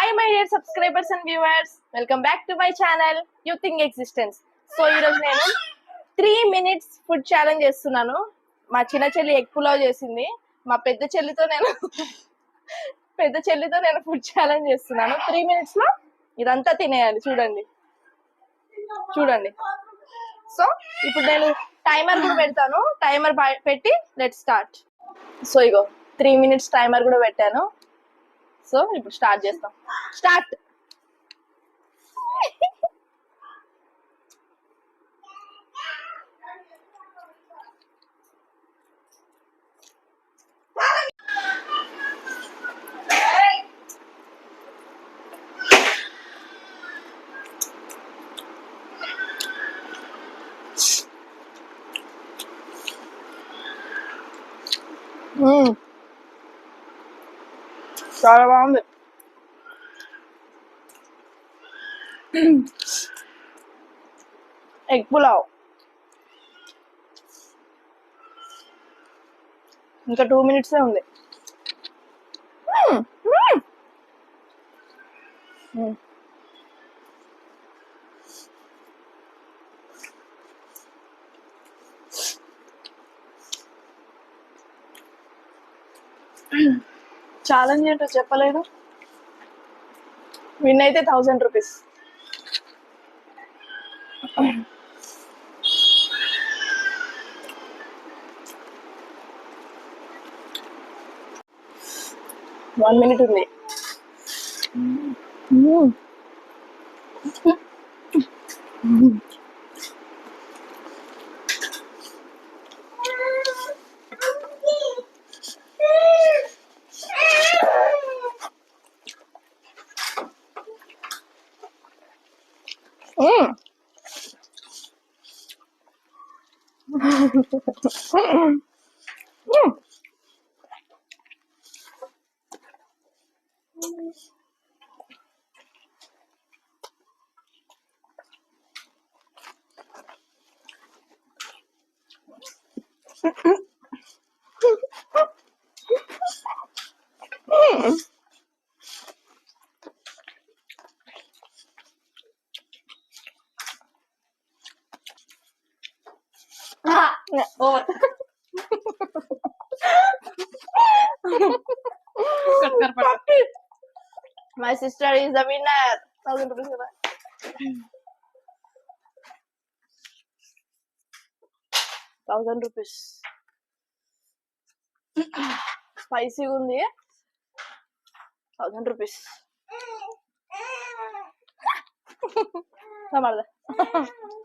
Hi my dear subscribers and viewers, welcome back to my channel You Think Existence. So ఈరోజు నేను 3 minutes food challenge చేస్తున్నాను. మా చిన్న చెల్లి ఎగ్ పులావ్ చేసింది. మా పెద్ద చెల్లితో నేను ఫుడ్ ఛాలెంజ్ చేస్తున్నాను. 3 minutes లో ఇదంతా తినేయాలి. చూడండి. సో ఇప్పుడు నేను టైమర్ కూడా పెడతాను. టైమర్ పెట్టి let's start. So ego 3 minutes timer కూడా పెట్టాను. సో ఇప్పుడు స్టార్ట్ చేస్తాం. స్టార్ట్. చాలా బాగుంది. ఎగ్ పులావ్ ఇంకా 2 minutes ఉంది. ఛాలెంజ్ ఏంటో చెప్పలేదు. విన్ అయితే 1000 రూపీస్. వన్ మినిట్ ఉంది. Over. My sister is the winner. 1000 rupees. 1000 rupees. Spicy ఉంది. 1000 rupees.